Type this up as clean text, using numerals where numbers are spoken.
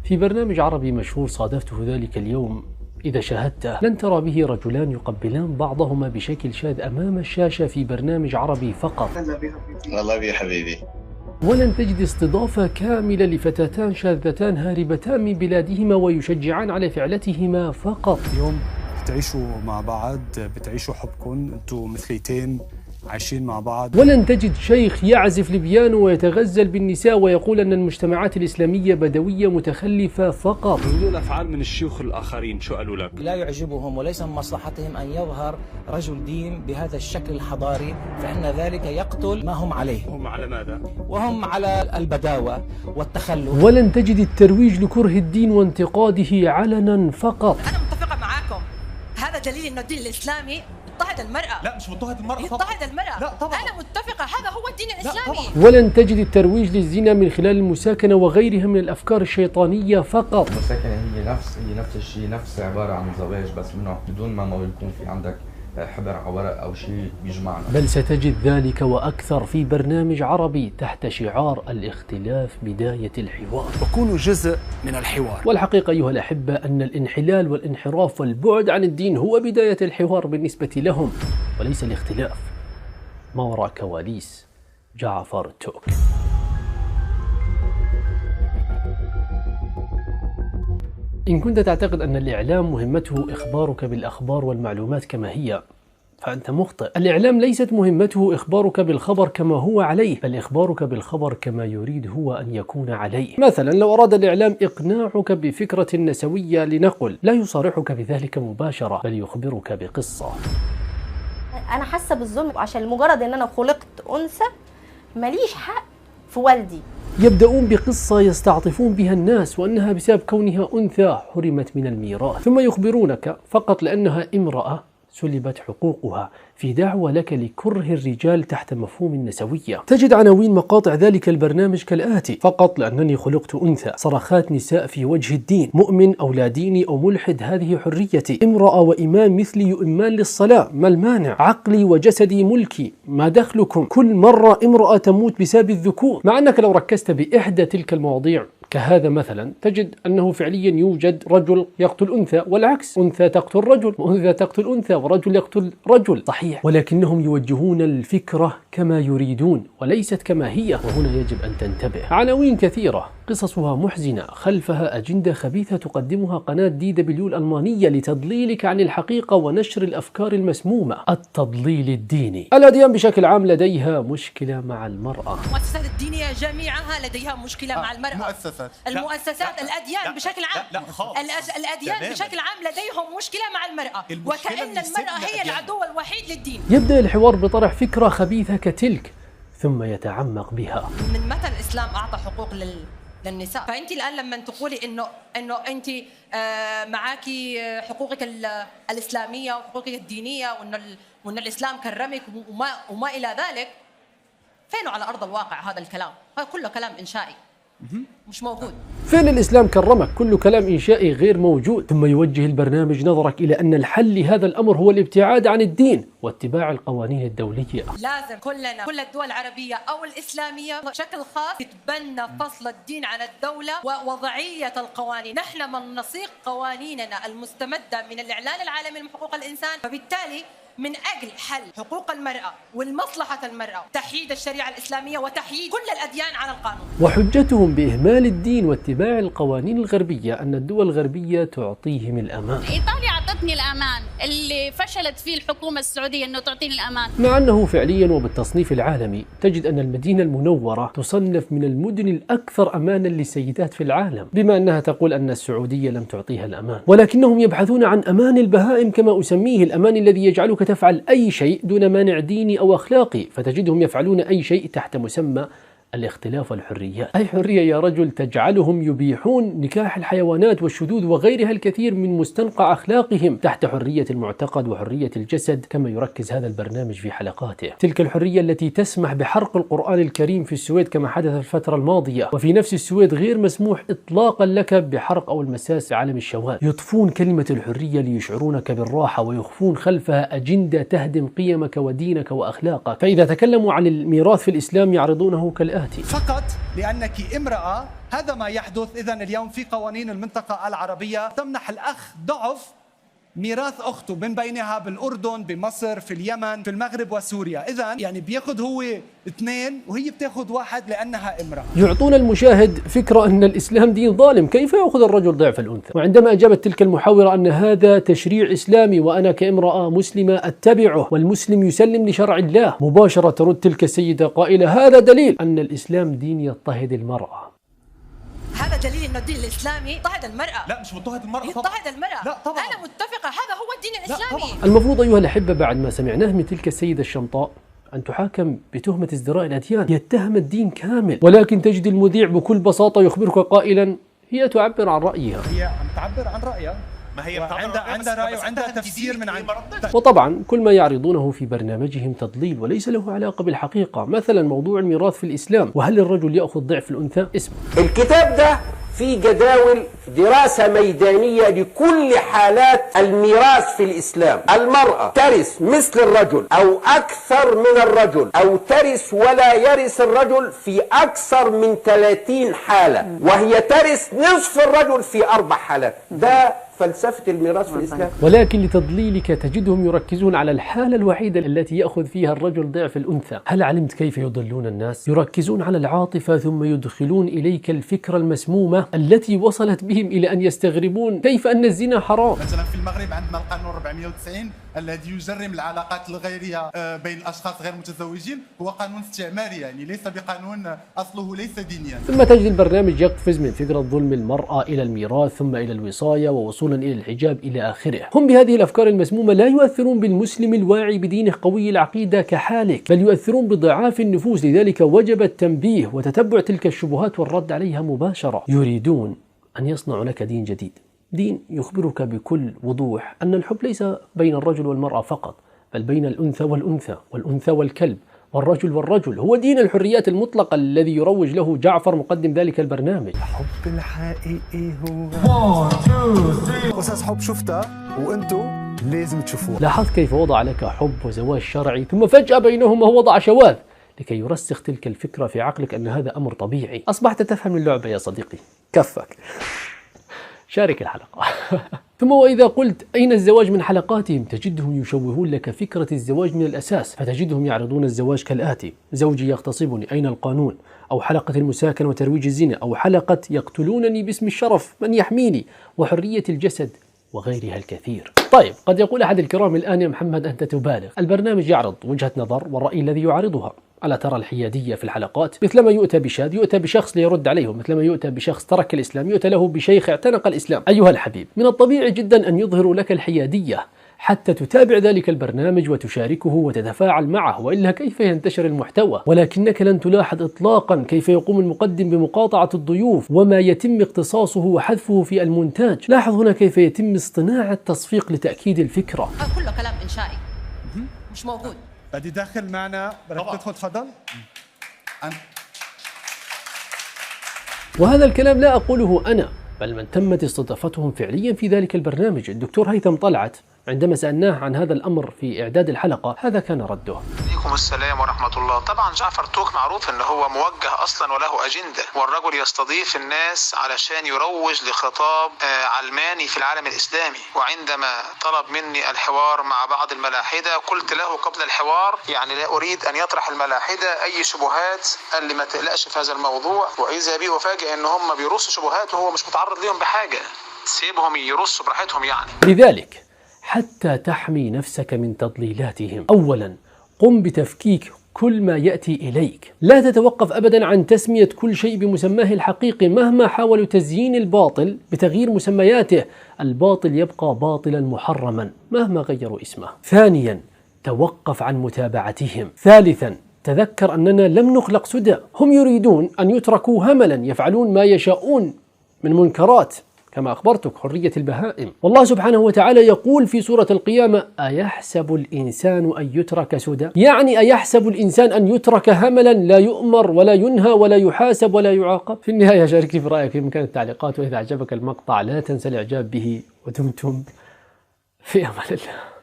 في برنامج عربي مشهور صادفته ذلك اليوم، إذا شاهدته لن ترى به رجلان يقبلان بعضهما بشكل شاذ أمام الشاشة في برنامج عربي فقط. والله بي حبيبي. ولن تجد استضافة كاملة لفتاتان شاذتان هاربتان من بلادهما ويشجعان على فعلتهما فقط. اليوم بتعيشوا مع بعض، بتعيشوا حبكم، انتم مثليتين عايشين مع بعض. ولن تجد شيخ يعزف البيانو ويتغزل بالنساء ويقول أن المجتمعات الإسلامية بدوية متخلفة فقط. ردود الأفعال من الشيوخ الآخرين شو قالوا لك؟ لا يعجبهم وليس من مصلحتهم أن يظهر رجل دين بهذا الشكل الحضاري، فإن ذلك يقتل ما هم عليه. هم على ماذا؟ وهم على البداوة والتخلف. ولن تجد الترويج لكره الدين وانتقاده علنا فقط. أنا متفقة معاكم، هذا دليل أنه الدين الإسلامي يضطهد المرأة. لا مش مضطهد المرأة، يضطهد المرأة. لا طبعا. أنا متفقة، هذا هو الدين الإسلامي. ولن تجد الترويج للزنا من خلال المساكنة وغيرها من الأفكار الشيطانية فقط. المساكنة هي نفس الشيء، نفس عبارة عن زواج بس منه بدون ما يكون في عندك حبر على ورق أو شيء بيجمعنا. بل ستجد ذلك وأكثر في برنامج عربي تحت شعار الاختلاف بداية الحوار. وكونوا جزء من الحوار. والحقيقة أيها الأحبة أن الانحلال والانحراف والبعد عن الدين هو بداية الحوار بالنسبة لهم وليس الاختلاف. ما وراء كواليس جعفر توك. إن كنت تعتقد أن الإعلام مهمته إخبارك بالأخبار والمعلومات كما هي، فأنت مخطئ. الإعلام ليست مهمته إخبارك بالخبر كما هو عليه، بل إخبارك بالخبر كما يريد هو أن يكون عليه. مثلا لو أراد الإعلام إقناعك بفكرة نسوية لنقل، لا يصارحك بذلك مباشرة، بل يخبرك بقصة. أنا حاسة بالظلم عشان مجرد أن أنا خلقت أنثى ماليش حق في والدي. يبدأون بقصة يستعطفون بها الناس وأنها بسبب كونها أنثى حرمت من الميراث، ثم يخبرونك فقط لأنها امرأة سلبت حقوقها في دعوة لك لكره الرجال تحت مفهوم النسوية. تجد عناوين مقاطع ذلك البرنامج كالآتي: فقط لأنني خلقت أنثى، صرخات نساء في وجه الدين، مؤمن أو لا ديني أو ملحد هذه حريتي، امرأة وإمام مثلي يؤمان للصلاة، ما المانع، عقلي وجسدي ملكي، ما دخلكم، كل مرة امرأة تموت بسبب الذكور. مع أنك لو ركزت بإحدى تلك المواضيع كهذا مثلا تجد أنه فعليا يوجد رجل يقتل أنثى، والعكس، أنثى تقتل رجل وأنثى تقتل أنثى ورجل يقتل رجل، صحيح، ولكنهم يوجهون الفكرة كما يريدون وليست كما هي، وهنا يجب أن تنتبه. عناوين كثيرة قصصها محزنة، خلفها أجندة خبيثة تقدمها قناة DW الألمانية لتضليلك عن الحقيقة ونشر الأفكار المسمومة. التضليل الديني. الأديان بشكل عام لديها مشكلة مع المرأة. المؤسسات الدينية جميعها لديها مشكلة مع المرأة. المؤسسات الأديان بشكل عام، الأديان بشكل عام لديهم مشكلة مع المرأة، وكأن المرأة هي العدو الوحيد للدين. يبدأ الحوار بطرح فكرة خبيثة كتلك ثم يتعمق بها. من متى الإسلام أعطى حقوق للنساء؟ فأنت الآن لما تقولي إنه أنت معاكي حقوقك الإسلامية وحقوقك الدينية وإن الإسلام كرمك وما إلى ذلك، فين على أرض الواقع هذا الكلام؟ هذا كله كلام إنشائي مش موجود. فين الإسلام كرمك؟ كل كلام إنشائي غير موجود. ثم يوجه البرنامج نظرك إلى أن الحل لهذا الأمر هو الابتعاد عن الدين واتباع القوانين الدولية. لازم كل الدول العربية أو الإسلامية بشكل خاص تتبنى فصل الدين عن الدولة ووضعية القوانين. نحن من نسيق قوانيننا المستمدة من الإعلان العالمي لحقوق الإنسان، فبالتالي من أجل حل حقوق المرأة والمصلحة المرأة، تحييد الشريعة الإسلامية وتحييد كل الأديان على القانون. وحجتهم بإهمال الدين واتباع القوانين الغربية أن الدول الغربية تعطيهم الأمان. إيطاليا أعطتني الأمان اللي فشلت فيه الحكومة السعودية أنه تعطيني الأمان. مع أنه فعليا وبالتصنيف العالمي تجد أن المدينة المنورة تصنف من المدن الأكثر أمانا للسيدات في العالم، بما أنها تقول أن السعودية لم تعطيها الأمان، ولكنهم يبحثون عن أمان البهائم كما أسميه، الأمان الذي يجعلك تفعل أي شيء دون مانع ديني أو أخلاقي، فتجدهم يفعلون أي شيء تحت مسمى الاختلاف والحريات. أي حرية يا رجل تجعلهم يبيحون نكاح الحيوانات والشذوذ وغيرها الكثير من مستنقع أخلاقهم تحت حرية المعتقد وحرية الجسد كما يركز هذا البرنامج في حلقاته. تلك الحرية التي تسمح بحرق القرآن الكريم في السويد كما حدث الفترة الماضية، وفي نفس السويد غير مسموح إطلاقا لك بحرق أو المساس بعالم الشواذ. يطفون كلمة الحرية ليشعرونك بالراحة ويخفون خلفها أجندة تهدم قيمك ودينك وأخلاقك. فإذا تكلموا عن الميراث في الإسلام يعرضونه كالآتي: حياتي فقط لأنك امرأة. هذا ما يحدث. إذن اليوم في قوانين المنطقة العربية تمنح الأخ ضعف ميراث أخته، من بينها بالأردن، بمصر، في اليمن، في المغرب وسوريا. إذن يعني بياخذ هو 2 وهي بتاخذ 1 لأنها امرأة. يعطون المشاهد فكرة أن الإسلام دين ظالم، كيف يأخذ الرجل ضعف الأنثى؟ وعندما أجابت تلك المحاورة أن هذا تشريع إسلامي وأنا كامرأة مسلمة أتبعه والمسلم يسلم لشرع الله، مباشرة ترد تلك السيدة قائلة هذا دليل أن الإسلام دين يضطهد المرأة. هذا دليل انه الدين الاسلامي يضطهد المراه. لا مش مضطهد المراه، يضطهد المراه. لا طبعا انا متفقه، هذا هو الدين الاسلامي. المفروض ايها الاحبه بعد ما سمعناه من تلك السيده الشمطاء ان تحاكم بتهمه ازدراء الاديان، يتهم الدين كامل، ولكن تجد المذيع بكل بساطه يخبرك قائلا هي تعبر عن رايها. هي عم تعبر عن رايها، ما هي عندها رأي وعندها تفسير من عندها. وطبعا كل ما يعرضونه في برنامجهم تضليل وليس له علاقة بالحقيقة. مثلا موضوع الميراث في الإسلام، وهل الرجل يأخذ ضعف الأنثى؟ اسمع. الكتاب ده في جداول دراسة ميدانية لكل حالات الميراث في الإسلام. المرأة ترث مثل الرجل أو أكثر من الرجل، أو ترث ولا يرث الرجل في أكثر من 30 حالة، وهي ترث نصف الرجل في 4 حالات. ده فلسفة الميراث في الإسلام. ولكن لتضليلك تجدهم يركزون على الحالة الوحيدة التي يأخذ فيها الرجل ضعف الأنثى. هل علمت كيف يضلون الناس؟ يركزون على العاطفة ثم يدخلون إليك الفكرة المسمومة التي وصلت بهم إلى أن يستغربون كيف أن الزنا حرام. مثلا في المغرب عندنا القانون 490 الذي يجرم العلاقات الغيرية بين الأشخاص غير متزوجين، هو قانون استعماري، يعني ليس بقانون أصله ليس دينيا. ثم تجد البرنامج يقفز من فكرة ظلم المرأة إلى الميراث، ثم إلى الوصاية، ووصولا إلى الحجاب إلى آخره. هم بهذه الأفكار المسمومة لا يؤثرون بالمسلم الواعي بدينه قوي العقيدة كحالك، بل يؤثرون بضعاف النفوس. لذلك وجب التنبيه وتتبع تلك الشبهات والرد عليها مباشرة. يريدون أن يصنعوا لك دين جديد، دين يخبرك بكل وضوح أن الحب ليس بين الرجل والمرأة فقط، بل بين الأنثى والأنثى، والأنثى والكلب، والرجل والرجل. هو دين الحريات المطلقة الذي يروج له جعفر مقدم ذلك البرنامج. الحب الحقيقي هو 1 2 3. قصص حب شفتها وانتو لازم تشوفوها. لاحظت كيف وضع لك حب وزواج شرعي ثم فجأة بينهما وضع شواذ لكي يرسخ تلك الفكرة في عقلك أن هذا أمر طبيعي. أصبحت تفهم اللعبة يا صديقي، كفك. شارك الحلقة. ثم وإذا قلت أين الزواج من حلقاتهم تجدهم يشوهون لك فكرة الزواج من الأساس، فتجدهم يعرضون الزواج كالآتي: زوجي يغتصبني، أين القانون؟ أو حلقة المساكنة وترويج الزنا، أو حلقة يقتلونني باسم الشرف، من يحميني؟ وحرية الجسد، وغيرها الكثير. طيب، قد يقول أحد الكرام الآن يا محمد أنت تبالغ، البرنامج يعرض وجهة نظر والرأي الذي يعارضها. ألا ترى الحيادية في الحلقات؟ مثلما يؤتى بشاذ يؤتى بشخص ليرد عليه، مثلما يؤتى بشخص ترك الإسلام يؤتى له بشيخ اعتنق الإسلام. أيها الحبيب، من الطبيعي جدا أن يظهروا لك الحيادية حتى تتابع ذلك البرنامج وتشاركه وتتفاعل معه، وإلا كيف ينتشر المحتوى؟ ولكنك لن تلاحظ إطلاقا كيف يقوم المقدم بمقاطعة الضيوف وما يتم اقتصاصه وحذفه في المونتاج. لاحظ هنا كيف يتم اصطناع التصفيق لتأكيد الفكرة. كله كلام إنشائي مش موجود. بدي داخل معنا، بدك تدخل تفضل. وهذا الكلام لا أقوله أنا، بل من تمت استضافتهم فعليا في ذلك البرنامج. الدكتور هيثم طلعت عندما سألناه عن هذا الأمر في إعداد الحلقة هذا كان رده. عليكم السلام ورحمة الله. طبعا جعفر توك معروف أنه هو موجه أصلا وله أجندة، والرجل يستضيف الناس علشان يروج لخطاب علماني في العالم الإسلامي. وعندما طلب مني الحوار مع بعض الملاحدة قلت له قبل الحوار يعني لا أريد أن يطرح الملاحدة أي شبهات، قال لي ما تقلقش في هذا الموضوع، وإذا بي أفاجئ أن هم بيرصوا شبهات وهو مش متعرض لهم بحاجة، سيبهم يرصوا براحتهم يعني. لذلك حتى تحمي نفسك من تضليلاتهم، أولا قم بتفكيك كل ما يأتي إليك. لا تتوقف أبدا عن تسمية كل شيء بمسماه الحقيقي مهما حاولوا تزيين الباطل بتغيير مسمياته. الباطل يبقى باطلا محرما مهما غيروا اسمه. ثانيا توقف عن متابعتهم. ثالثا تذكر أننا لم نخلق سدى، هم يريدون أن يتركوا هملا يفعلون ما يشاءون من منكرات كما أخبرتك حرية البهائم. والله سبحانه وتعالى يقول في سورة القيامة: أيحسب الإنسان أن يترك سدى؟ يعني أيحسب الإنسان أن يترك هملا لا يؤمر ولا ينهى ولا يحاسب ولا يعاقب؟ في النهاية شاركني في رأيك في مكان التعليقات، وإذا أعجبك المقطع لا تنسى الإعجاب به، ودمتم في أمان الله.